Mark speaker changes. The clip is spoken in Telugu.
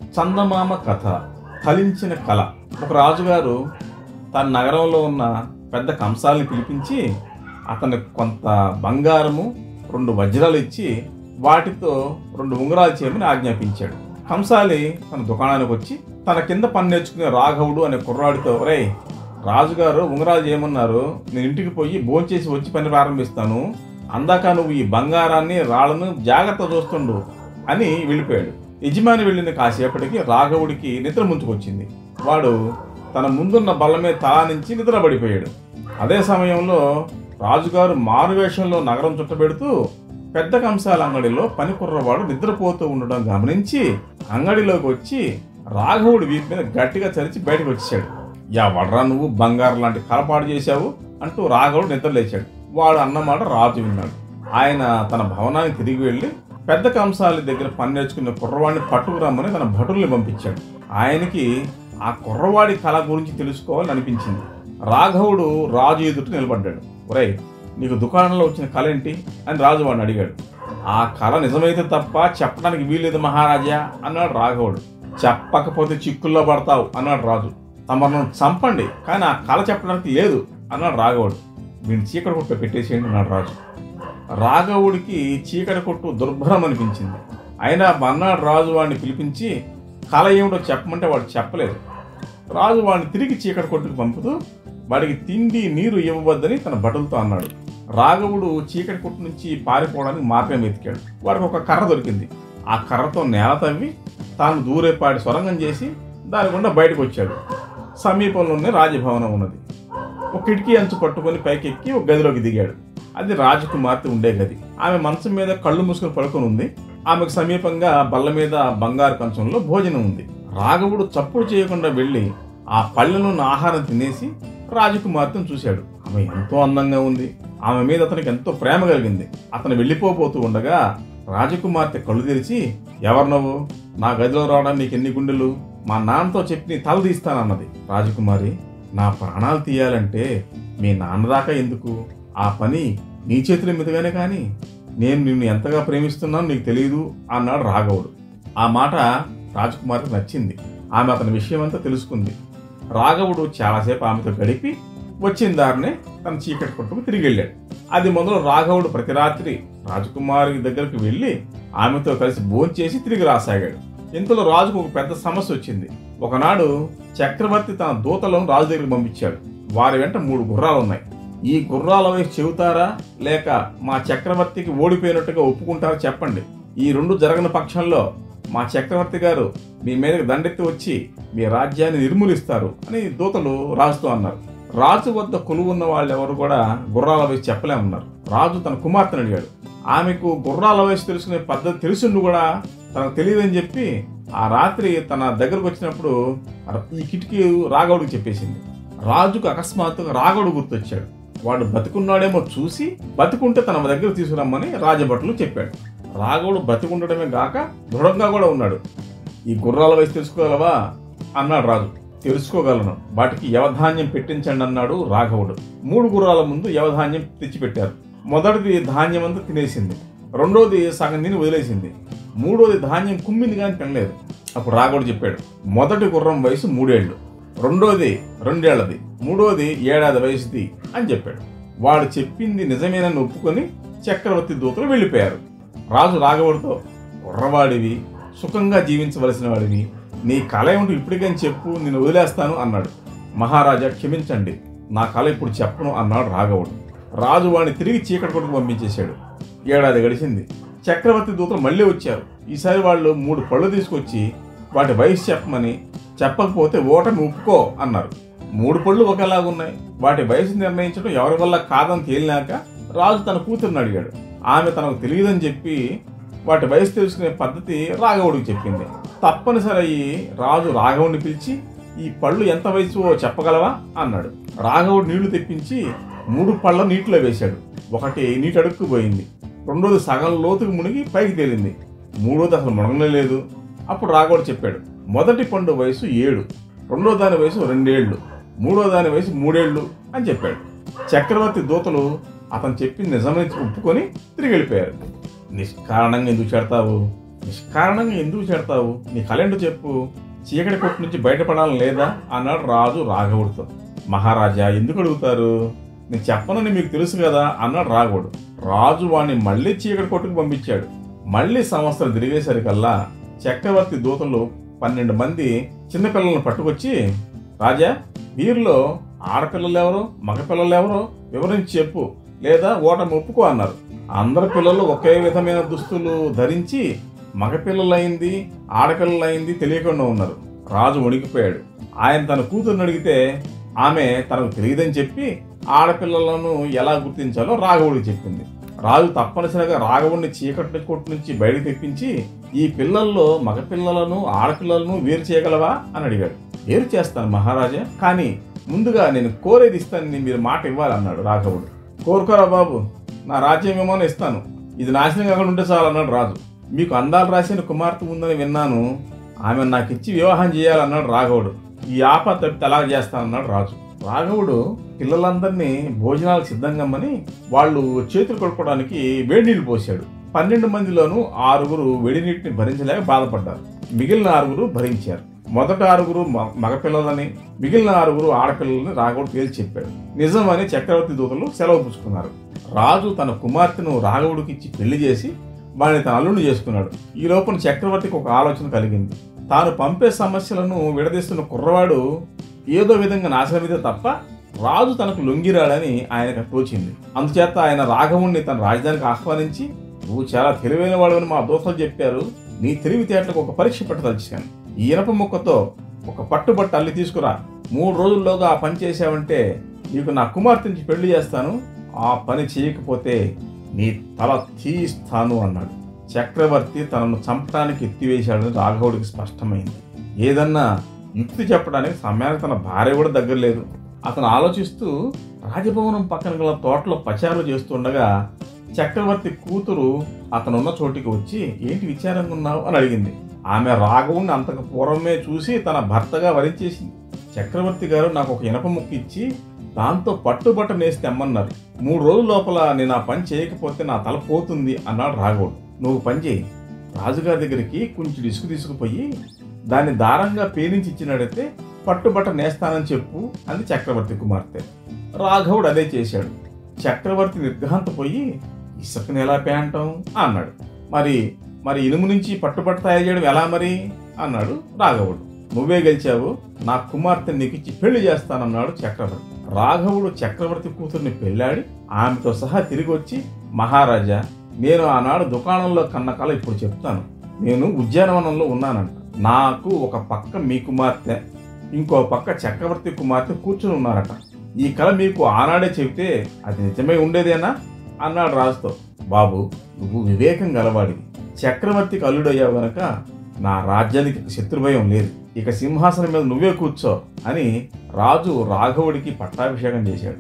Speaker 1: చందమామ కథ. ఫలించిన కళ. ఒక రాజుగారు తన నగరంలో ఉన్న పెద్ద కంసాలని పిలిపించి అతనికి కొంత బంగారము 2 వజ్రాలు ఇచ్చి వాటితో 2 ఉంగరాలు చేయమని ఆజ్ఞాపించాడు. కంసాలి తన దుకాణానికి వచ్చి తన కింద పని నేర్చుకునే రాఘవుడు అనే కుర్రాడితో, రే రాజుగారు ఉంగరాలు చేయమన్నారు, నేను ఇంటికి పోయి భోంచేసి వచ్చి పని ప్రారంభిస్తాను, అందాక నువ్వు ఈ బంగారాన్ని రాళ్లను జాగ్రత్త చూస్తుండు అని వెళ్ళిపోయాడు. యజమాని వెళ్ళిన కాసేపటికి రాఘవుడికి నిద్ర ముంచుకొచ్చింది. వాడు తన ముందున్న బల్ల మీద తలా నుంచి నిద్రపడిపోయాడు. అదే సమయంలో రాజుగారు మారువేషంలో నగరం చుట్టబెడుతూ పెద్ద కంసాల అంగడిలో పని కుర్రవాడు నిద్రపోతూ ఉండడం గమనించి అంగడిలోకి వచ్చి రాఘవుడి వీపు మీద గట్టిగా చరిచి బయటకు వచ్చాడు. ఎవడ్రా నువ్వు బంగారం లాంటి కలపాటు చేశావు అంటూ రాఘవుడు నిద్ర లేచాడు. వాడు అన్నమాట రాజు విన్నాడు. ఆయన తన భవనానికి తిరిగి వెళ్ళి పెద్ద కంసాలి దగ్గర పని నేర్చుకున్న కుర్రవాడిని పట్టుకురమ్మని తన భటుల్ని పంపించాడు. ఆయనకి ఆ కుర్రవాడి కళ గురించి తెలుసుకోవాలని అనిపించింది. రాఘవుడు రాజు ఎదుట నిలబడ్డాడు. ఒరేయ్, నీకు దుకాణంలో వచ్చిన కళ ఏంటి అని రాజు వాడిని అడిగాడు. ఆ కళ నిజమైతే తప్ప చెప్పడానికి వీల్లేదు మహారాజా అన్నాడు రాఘవుడు. చెప్పకపోతే చిక్కుల్లో పడతావు అన్నాడు రాజు. తమను చంపండి, కానీ ఆ కళ చెప్పడానికి లేదు అన్నాడు రాఘవుడు. వీడిని చీకటి కొట్టు పెట్టేసేయండి అన్నాడు రాజు. రాఘవుడికి చీకటి కొట్టు దుర్భరం అనిపించింది. అయినా మన్నాడు రాజు వాడిని పిలిపించి కళ ఏమిటో చెప్పమంటే వాడు చెప్పలేదు. రాజు వాడిని తిరిగి చీకటి కొట్టుకు పంపుతూ వాడికి తిండి నీరు ఇవ్వవద్దని తన భటులతో అన్నాడు. రాఘవుడు చీకటి కొట్టు నుంచి పారిపోవడానికి మార్గం వెతికాడు. వాడికి ఒక కర్ర దొరికింది. ఆ కర్రతో నేల తవ్వి తాను దూరేపాటి సొరంగం చేసి దాని గుండా బయటకు వచ్చాడు. సమీపంలోనే రాజభవనం ఉన్నది. ఒక కిటికీ అంచు పట్టుకొని పైకెక్కి ఒక గదిలోకి దిగాడు. అది రాజకుమార్తె ఉండే గది. ఆమె మంచం మీద కళ్ళు మూసుకొని పడుకొని ఉంది. ఆమెకు సమీపంగా బల్ల మీద బంగారు కంచంలో భోజనం ఉంది. రాఘవుడు చప్పుడు చేయకుండా వెళ్ళి ఆ పళ్ళెనున్న ఆహారం తినేసి రాజకుమార్తెను చూశాడు. ఆమె ఎంతో అందంగా ఉంది. ఆమె మీద అతనికి ఎంతో ప్రేమ కలిగింది. అతను వెళ్ళిపోతూ ఉండగా రాజకుమార్తె కళ్ళు తెరిచి, ఎవరు నువ్వు? నా గదిలో రావడానికి నీకు ఎన్ని గుండెలు? మా నాన్నతో చెప్పి నీ తల తీస్తానన్నది. రాజకుమారి, నా ప్రాణాలు తీయాలంటే మీ నాన్న దాకా ఎందుకు? ఆ పని నీ చేతుల మీదుగానే కానీ నేను నిన్ను ఎంతగా ప్రేమిస్తున్నాను నీకు తెలియదు అన్నాడు రాఘవుడు. ఆ మాట రాజకుమారికి నచ్చింది. ఆమె అతని విషయం అంతా తెలుసుకుంది. రాఘవుడు చాలాసేపు ఆమెతో గడిపి వచ్చిన దారినే తన చీకటి కొట్టుకు తిరిగి వెళ్ళాడు. అది మొదలు రాఘవుడు ప్రతి రాత్రి రాజకుమారి దగ్గరికి వెళ్ళి ఆమెతో కలిసి భోంచేసి తిరిగి రాసాగాడు. ఇంతలో రాజుకు ఒక పెద్ద సమస్య వచ్చింది. ఒకనాడు చక్రవర్తి తన దూతలను రాజు దగ్గరికి పంపించాడు. వారి వెంట 3 గుర్రాలు ఉన్నాయి. ఈ గుర్రాల వైపు చెబుతారా లేక మా చక్రవర్తికి ఓడిపోయినట్టుగా ఒప్పుకుంటారా చెప్పండి. ఈ 2 జరగని పక్షంలో మా చక్రవర్తి గారు మీ మీదకి దండెత్తి వచ్చి మీ రాజ్యాన్ని నిర్మూలిస్తారు అని దూతలు రాజుతో అన్నారు. రాజు వద్ద కొలువున్న వాళ్ళు ఎవరు కూడా గుర్రాల వయసు చెప్పలేమన్నారు. రాజు తన కుమార్తెను అడిగాడు. ఆమెకు గుర్రాల వయసు తెలుసుకునే పద్ధతి తెలుసుండు కూడా తనకు తెలియదని చెప్పి ఆ రాత్రి తన దగ్గరకు వచ్చినప్పుడు ఈ కిటికీ రాఘవుడికి చెప్పేసింది. రాజుకు అకస్మాత్తుగా రాఘవుడు గుర్తొచ్చాడు. వాడు బతికున్నాడేమో చూసి బతికుంటే తన దగ్గర తీసుకురమ్మని రాజభటులు చెప్పాడు. రాఘవుడు బతికుండటమే గాక దృఢంగా కూడా ఉన్నాడు. ఈ గుర్రాల వయసు తెలుసుకోగలవా అన్నాడు రాజు. తెలుసుకోగలను, వాటికి యవధాన్యం పెట్టించండి అన్నాడు రాఘవుడు. 3 గుర్రాల ముందు యవధాన్యం తెచ్చిపెట్టారు. మొదటిది ధాన్యం అంతా తినేసింది. రెండోది సగం తిని వదిలేసింది. మూడోది ధాన్యం కుమ్మింది కానీ తినలేదు. అప్పుడు రాఘవుడు చెప్పాడు, మొదటి గుర్రం వయసు 3 ఏళ్ళు, రెండోది 2 ఏళ్లది, మూడోది 7 ఏళ్ల వయసుది అని చెప్పాడు. వాడు చెప్పింది నిజమేనని ఒప్పుకొని చక్రవర్తి దూతలు వెళ్ళిపోయారు. రాజు రాఘవుడితో, కుర్రవాడివి, సుఖంగా జీవించవలసిన వాడివి, నీ కళ ఏమిటో ఇప్పటికని చెప్పు, నేను వదిలేస్తాను అన్నాడు. మహారాజా క్షమించండి, నా కళ ఇప్పుడు చెప్పను అన్నాడు రాఘవుడు. రాజు వాడిని తిరిగి చీకటి కొట్టుకు పంపించేశాడు. 7 ఏడాది గడిచింది. చక్రవర్తి దూతలు మళ్ళీ వచ్చారు. ఈసారి వాళ్ళు 3 పళ్ళు తీసుకొచ్చి వాటి వయసు చెప్పమని, చెప్పకపోతే ఓటమి ఒప్పుకో అన్నారు. 3 పళ్ళు ఒకేలాగున్నాయి. వాటి వయసు నిర్ణయించడం ఎవరి వల్ల కాదని తేలినాక రాజు తన కూతురుని అడిగాడు. ఆమె తనకు తెలియదని చెప్పి వాటి వయసు తెలుసుకునే పద్ధతి రాఘవుడికి చెప్పింది. తప్పనిసరి అయ్యి రాజు రాఘవుడిని పిలిచి, ఈ పళ్ళు ఎంత వయసు చెప్పగలవా అన్నాడు. రాఘవుడు నీళ్లు తెప్పించి 3 పళ్ళ నీటిలో వేశాడు. ఒకటి నీటి అడుక్కుపోయింది, రెండోది సగం లోతుకు మునిగి పైకి తేలింది, మూడోది అసలు మునగలేదు. అప్పుడు రాఘవుడు చెప్పాడు, మొదటి పండు వయసు 7, రెండో దాని వయసు 2 ఏళ్ళు, మూడో దాని వయసు 3 ఏళ్ళు అని చెప్పాడు. చక్రవర్తి దూతలు అతను చెప్పింది నిజమని ఒప్పుకొని తిరిగి వెళ్ళిపోయారు. నిష్కారణంగా ఎందుకు చెడతావు? నిష్కారణంగా ఎందుకు చేడతావు? నీ కలెండు చెప్పు, చీకటి కొట్టు నుంచి బయటపడాలని లేదా అన్నాడు రాజు రాఘవుడితో. మహారాజా, ఎందుకు అడుగుతారు? నేను చెప్పనని మీకు తెలుసు కదా అన్నాడు రాఘవుడు. రాజు వాణ్ణి మళ్ళీ చీకటి కొట్టుకు పంపించాడు. మళ్ళీ సంవత్సరం తిరిగేసరికల్లా చక్రవర్తి దూతలు 12 మంది చిన్నపిల్లలను పట్టుకొచ్చి, రాజా, వీరిలో ఆడపిల్లలెవరో మగపిల్లలెవరో వివరించి చెప్పు, లేదా ఓటమి ఒప్పుకో అన్నారు. అందరి పిల్లలు ఒకే విధమైన దుస్తులు ధరించి మగపిల్లలైంది ఆడపిల్లలైంది తెలియకుండా ఉన్నారు. రాజు వణికిపోయాడు. ఆయన తన కూతురుని అడిగితే ఆమె తనకు తెలియదని చెప్పి ఆడపిల్లలను ఎలా గుర్తించాలో రాఘవుడికి చెప్పింది. రాజు తప్పనిసరిగా రాఘవుడిని చీకటి కొట్టు నుంచి బయటకు తెప్పించి, ఈ పిల్లల్లో మగపిల్లలను ఆడపిల్లలను వేరు చేయగలవా అని అడిగాడు. వేరు చేస్తాను మహారాజా, కానీ ముందుగా నేను కోరేది ఇస్తానని మీరు మాట ఇవ్వాలన్నాడు రాఘవుడు. కోరుకోరా బాబు, నా రాజ్యం ఏమో ఇస్తాను, ఇది నాశనం కాకుండా ఉంటే చాలు అన్నాడు రాజు. మీకు అందాలు రాసిన కుమార్తె ఉందని విన్నాను, ఆమె నాకు ఇచ్చి వివాహం చేయాలన్నాడు రాఘవుడు. ఈ ఆపద తప్పితే ఎలా చేస్తానన్నాడు రాజు. రాఘవుడు పిల్లలందరినీ భోజనాలు సిద్ధంగమ్మని వాళ్ళు చేతులు కడుక్కోవడానికి వేడి నీళ్లు పోశాడు. 12 మందిలోనూ 6 వేడి నీటిని భరించలేక బాధపడ్డారు. మిగిలిన 6 భరించారు. మొదట 6 మగపిల్లలని, మిగిలిన 6 ఆడపిల్లలని రాఘవుడు తేల్చి చెప్పాడు. నిజమని చక్రవర్తి దూతలు సెలవు పుచ్చుకున్నారు. రాజు తన కుమార్తెను రాఘవుడికి ఇచ్చి పెళ్లి చేసి వాడిని తన అల్లుడు చేసుకున్నాడు. ఈ లోపల చక్రవర్తికి ఒక ఆలోచన కలిగింది. తాను పంపే సమస్యలను విడదీస్తున్న కుర్రవాడు ఏదో విధంగా నాశనమైతే తప్ప రాజు తనకు లొంగిరాడని ఆయనకు తోచింది. అందుచేత ఆయన రాఘవుణ్ణి తన రాజధానికి ఆహ్వానించి, నువ్వు చాలా తెలివైన వాడవని మా దోస్తలు చెప్పారు, నీ తెలివితేటలకు ఒక పరీక్ష పెట్టదలిచాను. ఈ ఇనప ముక్కతో ఒక పట్టుబట్ట అల్లి తీసుకురా, 3 రోజుల్లోగా ఆ పని చేశావంటే నీకు నా కుమార్తె పెళ్లి చేస్తాను, ఆ పని చేయకపోతే నీ తల తీస్తాను అన్నాడు. చక్రవర్తి తనను చంపడానికి ఎత్తివేశాడని రాఘవుడికి స్పష్టమైంది. ఏదన్నా యుక్తి చెప్పడానికి సమయానికి తన భార్య కూడా దగ్గర లేదు. అతను ఆలోచిస్తూ రాజభవనం పక్కన గల తోటలో పచారులు చేస్తుండగా చక్రవర్తి కూతురు అతనున్న చోటికి వచ్చి, ఏంటి విచారంగా ఉన్నావు అని అడిగింది. ఆమె రాఘవుడిని అంతకు పూర్వమే చూసి తన భర్తగా వరించేసింది. చక్రవర్తి గారు నాకు ఒక ఇనప ముక్క ఇచ్చి దాంతో పట్టుబట్ట నేసి తెమ్మన్నారు. 3 రోజుల లోపల నేను ఆ పని చేయకపోతే నా తల పోతుంది అన్నాడు రాఘవుడు. నువ్వు పని చేయి, రాజుగారి దగ్గరికి కొంచెం ఇసుకు తీసుకుపోయి దాన్ని దారంగా పేరించి ఇచ్చినట్టయితే పట్టుబట్ట నేస్తానని చెప్పు అంది చక్రవర్తి కుమార్తె. రాఘవుడు అదే చేశాడు. చక్రవర్తి నిర్ఘాంతపోయి, ఇసుకని ఎలా పేంటాం అన్నాడు. మరి ఇనుము నుంచి పట్టుబట్ట తయారు చేయడం ఎలా మరి అన్నాడు రాఘవుడు. నువ్వే గెలిచావు, నా కుమార్తె నీకు ఇచ్చి పెళ్లి చేస్తానన్నాడు చక్రవర్తి. రాఘవుడు చక్రవర్తి కూతుర్ని పెళ్ళాడి ఆమెతో సహా తిరిగి వచ్చి, మహారాజా, నేను ఆనాడు దుకాణంలో కన్న కల ఇప్పుడు చెప్తాను. నేను ఉద్యానవనంలో ఉన్నానంట. నాకు ఒక పక్క మీ కుమార్తె, ఇంకో పక్క చక్రవర్తి కుమార్తె కూర్చుని ఉన్నారట. ఈ కల మీకు ఆనాడే చెబితే అది నిజమై ఉండేదేనా అన్నాడు రాజుతో. బాబు, నువ్వు వివేకం గలవాడివి, చక్రవర్తికి అల్లుడయ్యావు గనక నా రాజ్యానికి శత్రుభయం లేదు, ఇక సింహాసనం మీద నువ్వే కూర్చో అని రాజు రాఘవుడికి పట్టాభిషేకం చేశాడు.